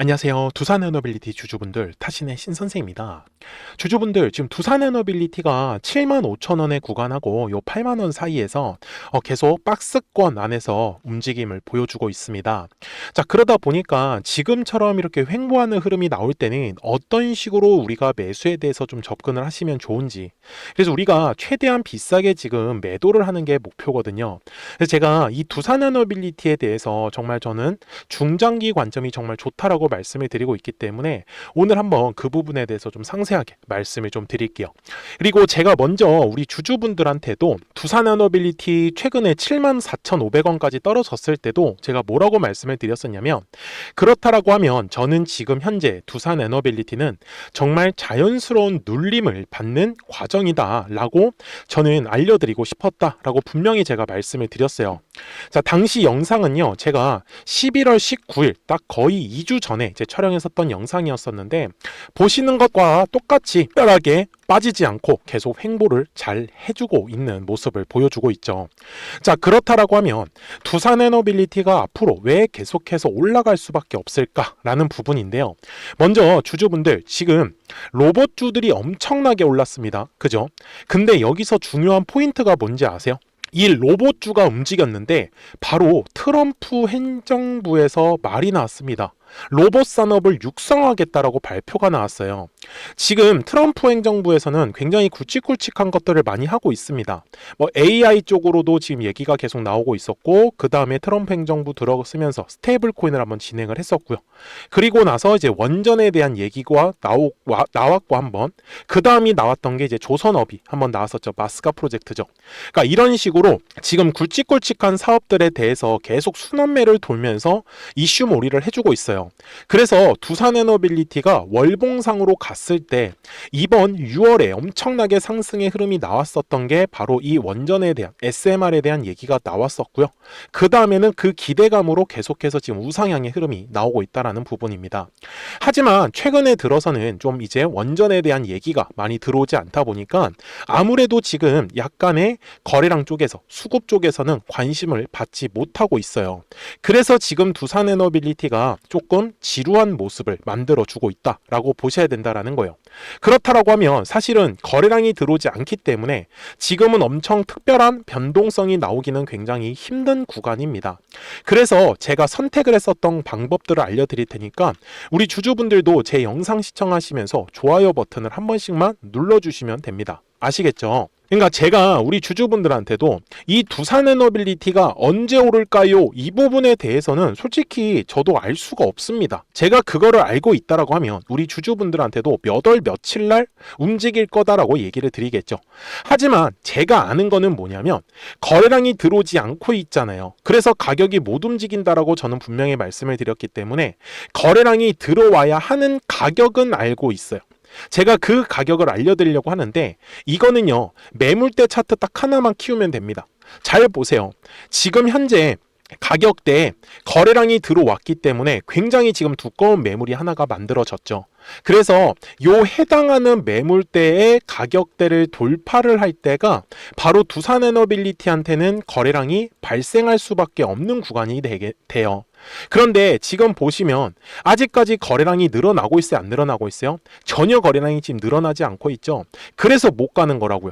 안녕하세요. 두산에너빌리티 주주분들, 타신의 신선생입니다. 주주분들, 지금 두산에너빌리티가 75,000원에 구간하고 요 8만원 사이에서 계속 박스권 안에서 움직임을 보여주고 있습니다. 자, 그러다 보니까 지금처럼 이렇게 횡보하는 흐름이 나올 때는 어떤 식으로 우리가 매수에 대해서 좀 접근을 하시면 좋은지. 그래서 우리가 최대한 비싸게 지금 매도를 하는 게 목표거든요. 그래서 제가 이 두산에너빌리티에 대해서 정말 저는 중장기 관점이 정말 좋다라고 말씀을 드리고 있기 때문에 오늘 한번 그 부분에 대해서 좀 상세하게 말씀을 좀 드릴게요. 그리고 제가 먼저 우리 주주분들한테도 두산에너빌리티 최근에 74,500원까지 떨어졌을 때도 제가 뭐라고 말씀을 드렸었냐면, 그렇다라고 하면 저는 지금 현재 두산에너빌리티는 정말 자연스러운 눌림을 받는 과정이다 라고 저는 알려드리고 싶었다라고 분명히 제가 말씀을 드렸어요. 자, 당시 영상은요, 제가 11월 19일 딱 거의 2주 전에 이제 촬영했었던 영상이었었는데, 보시는 것과 똑같이 특별하게 빠지지 않고 계속 횡보를 잘 해주고 있는 모습을 보여주고 있죠. 자, 그렇다라고 하면 두산에너빌리티가 앞으로 왜 계속해서 올라갈 수밖에 없을까라는 부분인데요. 먼저 주주분들, 지금 로봇주들이 엄청나게 올랐습니다. 그죠? 근데 여기서 중요한 포인트가 뭔지 아세요? 이 로봇주가 움직였는데 바로 트럼프 행정부에서 말이 나왔습니다. 로봇 산업을 육성하겠다라고 발표가 나왔어요. 지금 트럼프 행정부에서는 굉장히 굵직굵직한 것들을 많이 하고 있습니다. AI 쪽으로도 지금 얘기가 계속 나오고 있었고, 그 다음에 트럼프 행정부 들어서면서 스테이블 코인을 한번 진행을 했었고요. 그리고 나서 이제 원전에 대한 얘기가 나왔고 한번, 그 다음이 나왔던 게 이제 조선업이 한번 나왔었죠. 마스카 프로젝트죠. 그러니까 이런 식으로 지금 굵직굵직한 사업들에 대해서 계속 순환매를 돌면서 이슈몰이를 해주고 있어요. 그래서 두산에너빌리티가 월봉상으로 갔을 때 이번 6월에 엄청나게 상승의 흐름이 나왔었던 게 바로 이 원전에 대한 SMR에 대한 얘기가 나왔었고요. 그 다음에는 그 기대감으로 계속해서 지금 우상향의 흐름이 나오고 있다는 부분입니다. 하지만 최근에 들어서는 좀 이제 원전에 대한 얘기가 많이 들어오지 않다 보니까 아무래도 지금 약간의 거래량 쪽에서, 수급 쪽에서는 관심을 받지 못하고 있어요. 그래서 지금 두산에너빌리티가 조금 지루한 모습을 만들어주고 있다라고 보셔야 된다라는 거예요. 그렇다라고 하면 사실은 거래량이 들어오지 않기 때문에 지금은 엄청 특별한 변동성이 나오기는 굉장히 힘든 구간입니다. 그래서 제가 선택을 했었던 방법들을 알려드릴 테니까 우리 주주분들도 제 영상 시청하시면서 좋아요 버튼을 한 번씩만 눌러주시면 됩니다. 아시겠죠? 그러니까 제가 우리 주주분들한테도 이 두산에너빌리티가 언제 오를까요? 이 부분에 대해서는 솔직히 저도 알 수가 없습니다. 제가 그거를 알고 있다라고 하면 우리 주주분들한테도 몇 월 며칠 날 움직일 거다라고 얘기를 드리겠죠. 하지만 제가 아는 거는 뭐냐면 거래량이 들어오지 않고 있잖아요. 그래서 가격이 못 움직인다라고 저는 분명히 말씀을 드렸기 때문에 거래량이 들어와야 하는 가격은 알고 있어요. 제가 그 가격을 알려드리려고 하는데, 이거는요, 매물대 차트 딱 하나만 키우면 됩니다. 잘 보세요. 지금 현재 가격대에 거래량이 들어왔기 때문에 굉장히 지금 두꺼운 매물이 하나가 만들어졌죠. 그래서 요 해당하는 매물대의 가격대를 돌파를 할 때가 바로 두산에너빌리티한테는 거래량이 발생할 수밖에 없는 구간이 돼요. 그런데 지금 보시면 아직까지 거래량이 늘어나고 있어요? 안 늘어나고 있어요? 전혀 거래량이 지금 늘어나지 않고 있죠. 그래서 못 가는 거라고요.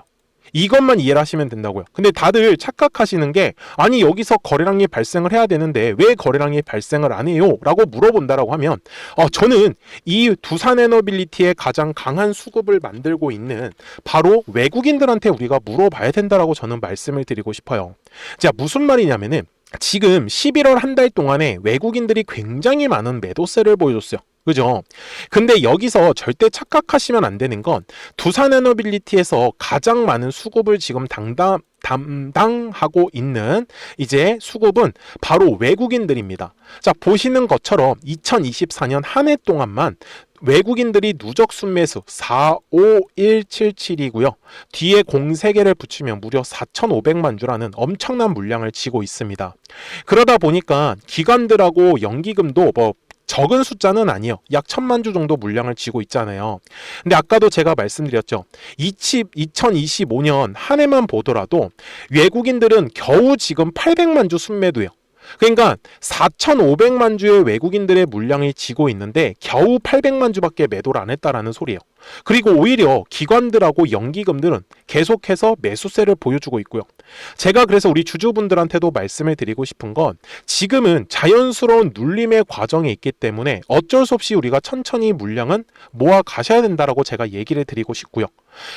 이것만 이해를 하시면 된다고요. 근데 다들 착각하시는 게, 아니 여기서 거래량이 발생을 해야 되는데 왜 거래량이 발생을 안 해요? 라고 물어본다라고 하면 저는 이 두산에너빌리티의 가장 강한 수급을 만들고 있는 바로 외국인들한테 우리가 물어봐야 된다라고 저는 말씀을 드리고 싶어요. 자, 무슨 말이냐면은 지금 11월 한 달 동안에 외국인들이 굉장히 많은 매도세를 보여줬어요. 그죠? 근데 여기서 절대 착각하시면 안 되는 건 두산에너빌리티에서 가장 많은 수급을 지금 담당하고 있는 이제 수급은 바로 외국인들입니다. 자, 보시는 것처럼 2024년 한 해 동안만 외국인들이 누적 순매수 45177이고요. 뒤에 03개를 붙이면 무려 4,500만 주라는 엄청난 물량을 지고 있습니다. 그러다 보니까 기관들하고 연기금도 적은 숫자는 아니에요. 약 1,000만 주 정도 물량을 쥐고 있잖아요. 근데 아까도 제가 말씀드렸죠. 2025년 한 해만 보더라도 외국인들은 겨우 지금 800만 주 순매도예요. 그러니까 4,500만 주의 외국인들의 물량이 지고 있는데 겨우 800만 주밖에 매도를 안 했다라는 소리예요. 그리고 오히려 기관들하고 연기금들은 계속해서 매수세를 보여주고 있고요. 제가 그래서 우리 주주분들한테도 말씀을 드리고 싶은 건 지금은 자연스러운 눌림의 과정에 있기 때문에 어쩔 수 없이 우리가 천천히 물량은 모아 가셔야 된다라고 제가 얘기를 드리고 싶고요.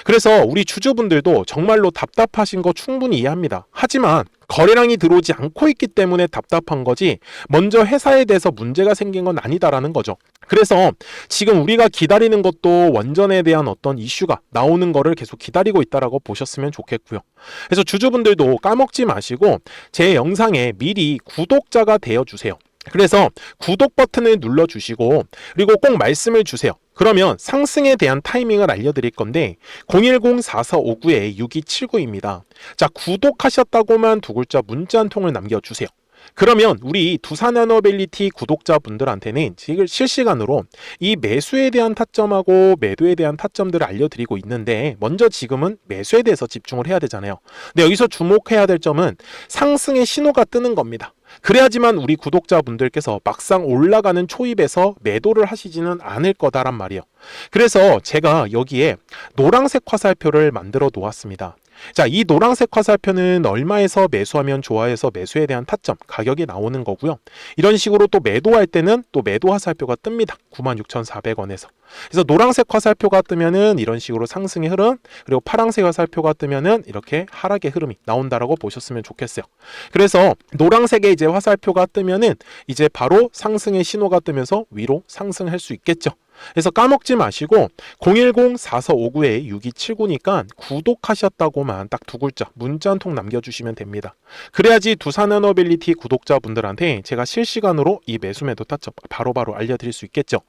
그래서 우리 주주분들도 정말로 답답하신 거 충분히 이해합니다. 하지만 거래량이 들어오지 않고 있기 때문에 답답한 거지 먼저 회사에 대해서 문제가 생긴 건 아니다라는 거죠. 그래서 지금 우리가 기다리는 것도 원전에 대한 어떤 이슈가 나오는 거를 계속 기다리고 있다라고 보셨으면 좋겠고요. 그래서 주주분들도 까먹지 마시고 제 영상에 미리 구독자가 되어 주세요. 그래서 구독 버튼을 눌러주시고 그리고 꼭 말씀을 주세요. 그러면 상승에 대한 타이밍을 알려드릴 건데 010-4459-6279입니다. 자, 구독하셨다고만 두 글자 문자 한 통을 남겨주세요. 그러면 우리 두산에너빌리티 구독자분들한테는 지금 실시간으로 이 매수에 대한 타점하고 매도에 대한 타점들을 알려드리고 있는데 먼저 지금은 매수에 대해서 집중을 해야 되잖아요. 근데 여기서 주목해야 될 점은 상승의 신호가 뜨는 겁니다. 그래야지만 우리 구독자분들께서 막상 올라가는 초입에서 매도를 하시지는 않을 거다란 말이에요. 그래서 제가 여기에 노란색 화살표를 만들어 놓았습니다. 자, 이 노란색 화살표는 얼마에서 매수하면 좋아해서 매수에 대한 타점, 가격이 나오는 거고요. 이런 식으로 또 매도할 때는 또 매도 화살표가 뜹니다. 96,400원에서. 그래서 노란색 화살표가 뜨면은 이런 식으로 상승의 흐름, 그리고 파란색 화살표가 뜨면은 이렇게 하락의 흐름이 나온다라고 보셨으면 좋겠어요. 그래서 노란색의 이제 화살표가 뜨면은 이제 바로 상승의 신호가 뜨면서 위로 상승할 수 있겠죠. 그래서 까먹지 마시고 010-4459-6279니까 구독하셨다고만 딱 두 글자 문자 한 통 남겨주시면 됩니다. 그래야지 두산에너빌리티 구독자분들한테 제가 실시간으로 이 매수 매도 타점 바로바로 알려드릴 수 있겠죠.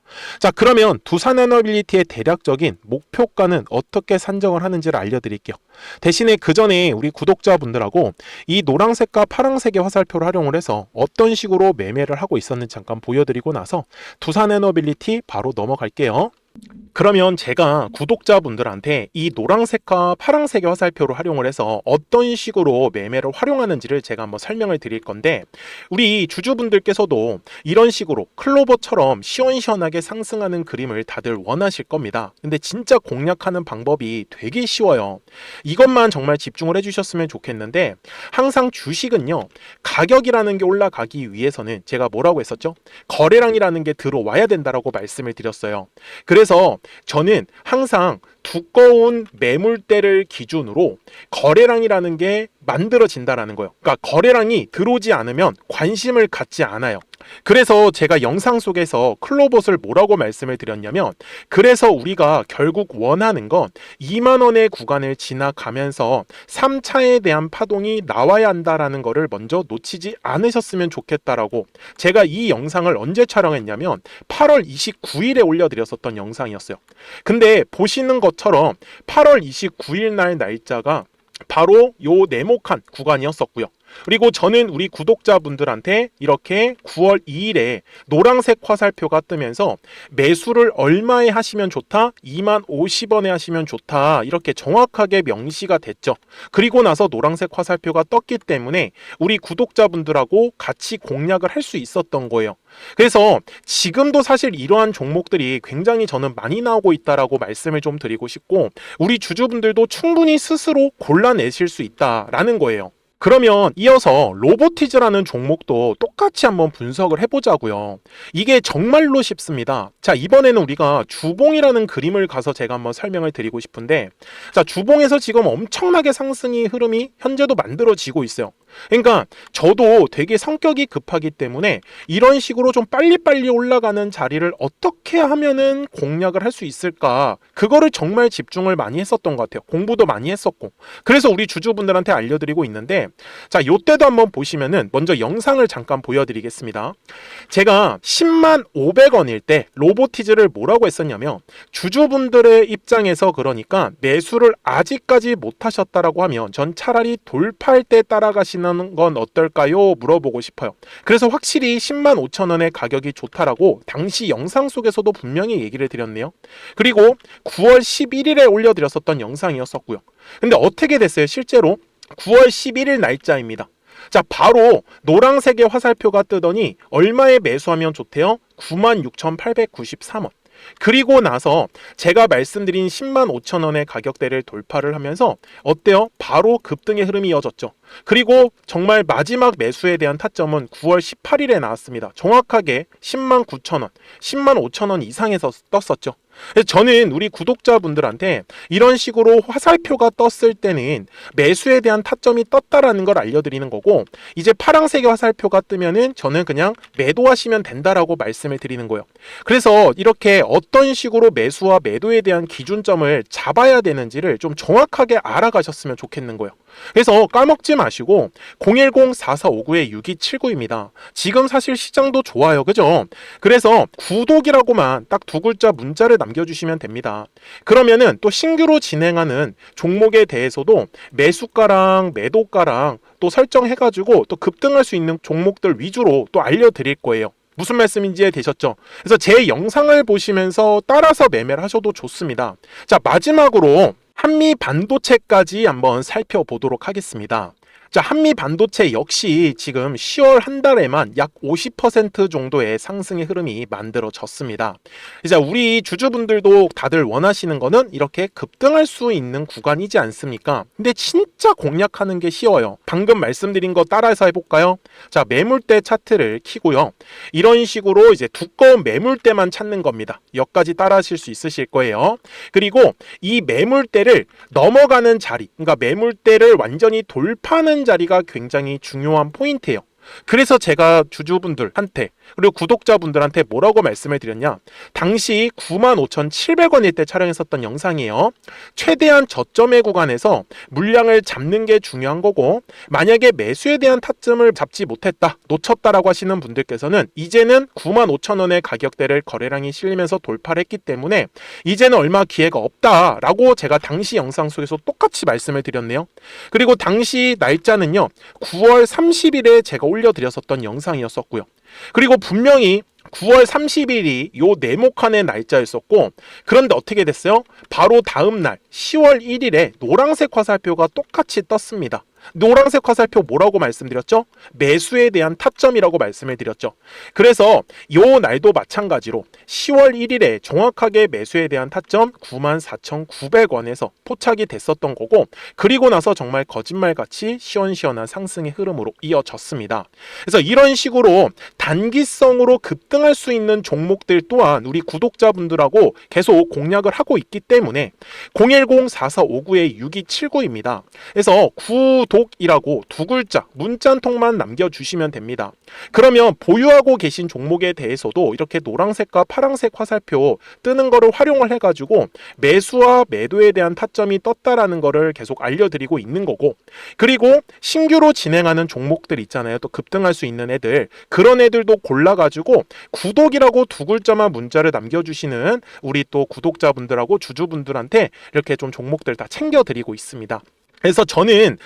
자, 그러면 두산에너빌리티의 대략적인 목표가는 어떻게 산정을 하는지를 알려드릴게요. 대신에 그 전에 우리 구독자분들하고 이 노란색과 파란색의 화살표를 활용을 해서 어떤 식으로 매매를 하고 있었는지 잠깐 보여드리고 나서 두산에너빌리티 바로 넘어갈게요. 그러면 제가 구독자분들한테 이 노란색과 파란색의 화살표를 활용을 해서 어떤 식으로 매매를 활용하는지를 제가 한번 설명을 드릴 건데 우리 주주분들께서도 이런 식으로 클로버처럼 시원시원하게 상승하는 그림을 다들 원하실 겁니다. 근데 진짜 공략하는 방법이 되게 쉬워요. 이것만 정말 집중을 해주셨으면 좋겠는데 항상 주식은요, 가격이라는 게 올라가기 위해서는 제가 뭐라고 했었죠? 거래량이라는 게 들어와야 된다라고 말씀을 드렸어요. 그래서 저는 항상 두꺼운 매물대를 기준으로 거래량이라는 게 만들어진다라는 거예요. 그러니까 거래량이 들어오지 않으면 관심을 갖지 않아요. 그래서 제가 영상 속에서 클로봇을 뭐라고 말씀을 드렸냐면 그래서 우리가 결국 원하는 건 2만 원의 구간을 지나가면서 3차에 대한 파동이 나와야 한다라는 거를 먼저 놓치지 않으셨으면 좋겠다라고 제가 이 영상을 언제 촬영했냐면 8월 29일에 올려드렸었던 영상이었어요. 근데 보시는 것처럼 8월 29일 날 날짜가 바로 요 네모칸 구간이었었고요. 그리고 저는 우리 구독자분들한테 이렇게 9월 2일에 노란색 화살표가 뜨면서 매수를 얼마에 하시면 좋다? 2만 50원에 하시면 좋다. 이렇게 정확하게 명시가 됐죠. 그리고 나서 노란색 화살표가 떴기 때문에 우리 구독자분들하고 같이 공략을 할 수 있었던 거예요. 그래서 지금도 사실 이러한 종목들이 굉장히 저는 많이 나오고 있다라고 말씀을 좀 드리고 싶고 우리 주주분들도 충분히 스스로 골라내실 수 있다라는 거예요. 그러면 이어서 로보티즈라는 종목도 똑같이 한번 분석을 해보자고요. 이게 정말로 쉽습니다. 자, 이번에는 우리가 주봉이라는 그림을 가서 제가 한번 설명을 드리고 싶은데 자, 주봉에서 지금 엄청나게 상승의 흐름이 현재도 만들어지고 있어요. 그러니까 저도 되게 성격이 급하기 때문에 이런 식으로 좀 빨리빨리 올라가는 자리를 어떻게 하면은 공략을 할 수 있을까, 그거를 정말 집중을 많이 했었던 것 같아요. 공부도 많이 했었고. 그래서 우리 주주분들한테 알려드리고 있는데 자, 요때도 한번 보시면은 먼저 영상을 잠깐 보여드리겠습니다. 제가 10만 500원일 때 로보티즈를 뭐라고 했었냐면 주주분들의 입장에서 그러니까 매수를 아직까지 못 하셨다라고 하면 전 차라리 돌파할 때 따라가시는 건 어떨까요? 물어보고 싶어요. 그래서 확실히 10만 5천 원의 가격이 좋다라고 당시 영상 속에서도 분명히 얘기를 드렸네요. 그리고 9월 11일에 올려드렸었던 영상이었었고요. 근데 어떻게 됐어요? 실제로 9월 11일 날짜입니다. 자, 바로 노란색의 화살표가 뜨더니 얼마에 매수하면 좋대요? 96,893원. 그리고 나서 제가 말씀드린 105,000원의 가격대를 돌파를 하면서 어때요? 바로 급등의 흐름이 이어졌죠. 그리고 정말 마지막 매수에 대한 타점은 9월 18일에 나왔습니다. 정확하게 109,000원, 105,000원 이상에서 떴었죠. 그래서 저는 우리 구독자분들한테 이런 식으로 화살표가 떴을 때는 매수에 대한 타점이 떴다라는 걸 알려드리는 거고, 이제 파란색의 화살표가 뜨면은 저는 그냥 매도하시면 된다라고 말씀을 드리는 거예요. 그래서 이렇게 어떤 식으로 매수와 매도에 대한 기준점을 잡아야 되는지를 좀 정확하게 알아가셨으면 좋겠는 거예요. 그래서 까먹지 마시고 010-4459-6279입니다. 지금 사실 시장도 좋아요, 그죠? 그래서 구독이라고만 딱 두 글자 문자를 남겨주시면 됩니다. 그러면은 또 신규로 진행하는 종목에 대해서도 매수가랑 매도가랑 또 설정해가지고 또 급등할 수 있는 종목들 위주로 또 알려드릴 거예요. 무슨 말씀인지 되셨죠? 그래서 제 영상을 보시면서 따라서 매매를 하셔도 좋습니다. 자, 마지막으로 한미 반도체까지 한번 살펴보도록 하겠습니다. 자, 한미 반도체 역시 지금 10월 한 달에만 약 50% 정도의 상승의 흐름이 만들어졌습니다. 이제 우리 주주분들도 다들 원하시는 거는 이렇게 급등할 수 있는 구간이지 않습니까? 근데 진짜 공략하는 게 쉬워요. 방금 말씀드린 거 따라서 해볼까요? 자, 매물대 차트를 키고요. 이런 식으로 이제 두꺼운 매물대만 찾는 겁니다. 여기까지 따라 하실 수 있으실 거예요. 그리고 이 매물대를 넘어가는 자리, 그러니까 매물대를 완전히 돌파하는 자리가 굉장히 중요한 포인트예요. 그래서 제가 주주분들한테 그리고 구독자분들한테 뭐라고 말씀을 드렸냐, 당시 95,700원일 때 촬영했었던 영상이에요. 최대한 저점의 구간에서 물량을 잡는 게 중요한 거고, 만약에 매수에 대한 타점을 잡지 못했다, 놓쳤다라고 하시는 분들께서는 이제는 95,000원의 가격대를 거래량이 실리면서 돌파를 했기 때문에 이제는 얼마 기회가 없다라고 제가 당시 영상 속에서 똑같이 말씀을 드렸네요. 그리고 당시 날짜는요, 9월 30일에 제가 올려드렸었던 영상이었었고요. 그리고 분명히 9월 30일이 요 네모칸의 날짜였었고, 그런데 어떻게 됐어요? 바로 다음 날 10월 1일에 노란색 화살표가 똑같이 떴습니다. 노란색 화살표 뭐라고 말씀드렸죠? 매수에 대한 타점이라고 말씀을 드렸죠. 그래서 요 날도 마찬가지로 10월 1일에 정확하게 매수에 대한 타점 94,900원에서 포착이 됐었던 거고, 그리고 나서 정말 거짓말같이 시원시원한 상승의 흐름으로 이어졌습니다. 그래서 이런 식으로 단기성으로 급등할 수 있는 종목들 또한 우리 구독자분들하고 계속 공략을 하고 있기 때문에 010-4459-6279입니다. 그래서 구독이라고 두 글자 문자 한 통만 남겨주시면 됩니다. 그러면 보유하고 계신 종목에 대해서도 이렇게 노란색과 파란색 화살표 뜨는 거를 활용을 해가지고 매수와 매도에 대한 타점이 떴다라는 거를 계속 알려드리고 있는 거고, 그리고 신규로 진행하는 종목들 있잖아요. 또 급등할 수 있는 애들, 그런 애들도 골라가지고 구독이라고 두 글자만 문자를 남겨주시는 우리 또 구독자분들하고 주주분들한테 이렇게 좀 종목들 다 챙겨드리고 있습니다. 그래서 저는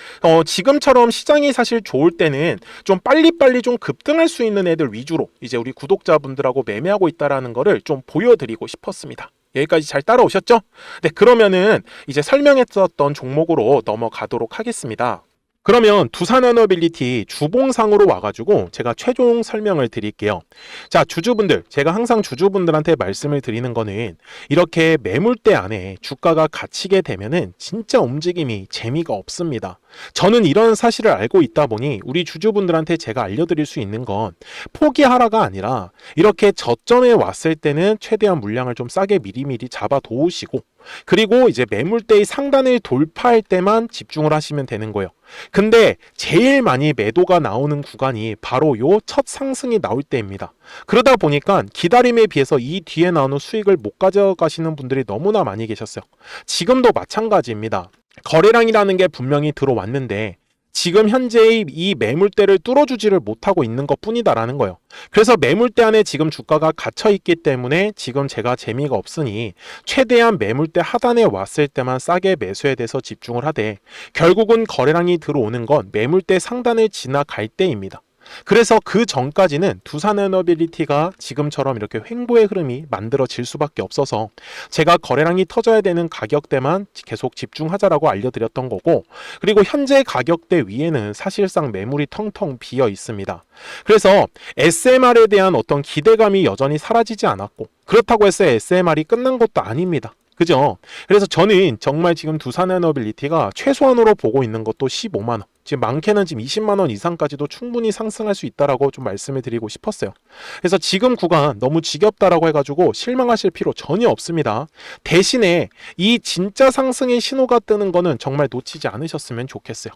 지금처럼 시장이 사실 좋을 때는 좀 빨리빨리 좀 급등할 수 있는 애들 위주로 이제 우리 구독자분들하고 매매하고 있다라는 거를 좀 보여드리고 싶었습니다. 여기까지 잘 따라오셨죠? 네, 그러면은 이제 설명했었던 종목으로 넘어가도록 하겠습니다. 그러면 두산에너빌리티 주봉상으로 와가지고 제가 최종 설명을 드릴게요. 자, 주주분들, 제가 항상 주주분들한테 말씀을 드리는 거는 이렇게 매물대 안에 주가가 갇히게 되면은 진짜 움직임이 재미가 없습니다. 저는 이런 사실을 알고 있다 보니 우리 주주분들한테 제가 알려드릴 수 있는 건 포기하라가 아니라 이렇게 저점에 왔을 때는 최대한 물량을 좀 싸게 미리미리 잡아 놓으시고, 그리고 이제 매물대의 상단을 돌파할 때만 집중을 하시면 되는 거예요. 근데 제일 많이 매도가 나오는 구간이 바로 요 첫 상승이 나올 때입니다. 그러다 보니까 기다림에 비해서 이 뒤에 나오는 수익을 못 가져가시는 분들이 너무나 많이 계셨어요. 지금도 마찬가지입니다. 거래량이라는 게 분명히 들어왔는데 지금 현재의 이 매물대를 뚫어주지를 못하고 있는 것 뿐이다라는 거예요. 그래서 매물대 안에 지금 주가가 갇혀 있기 때문에 지금 제가 재미가 없으니 최대한 매물대 하단에 왔을 때만 싸게 매수에 대해서 집중을 하되, 결국은 거래량이 들어오는 건 매물대 상단을 지나갈 때입니다. 그래서 그 전까지는 두산에너빌리티가 지금처럼 이렇게 횡보의 흐름이 만들어질 수밖에 없어서 제가 거래량이 터져야 되는 가격대만 계속 집중하자라고 알려드렸던 거고, 그리고 현재 가격대 위에는 사실상 매물이 텅텅 비어 있습니다. 그래서 SMR에 대한 어떤 기대감이 여전히 사라지지 않았고, 그렇다고 해서 SMR이 끝난 것도 아닙니다. 그죠? 그래서 저는 정말 지금 두산에너빌리티가 최소한으로 보고 있는 것도 15만 원. 지금 많게는 지금 20만 원 이상까지도 충분히 상승할 수 있다라고 좀 말씀을 드리고 싶었어요. 그래서 지금 구간 너무 지겹다라고 해가지고 실망하실 필요 전혀 없습니다. 대신에 이 진짜 상승의 신호가 뜨는 거는 정말 놓치지 않으셨으면 좋겠어요.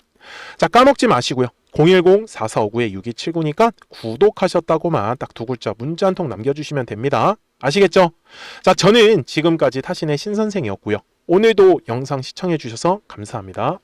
자, 까먹지 마시고요. 010-4459-6279니까 구독하셨다고만 딱 두 글자 문자 한 통 남겨주시면 됩니다. 아시겠죠? 자, 저는 지금까지 타신의 신선생이었고요. 오늘도 영상 시청해주셔서 감사합니다.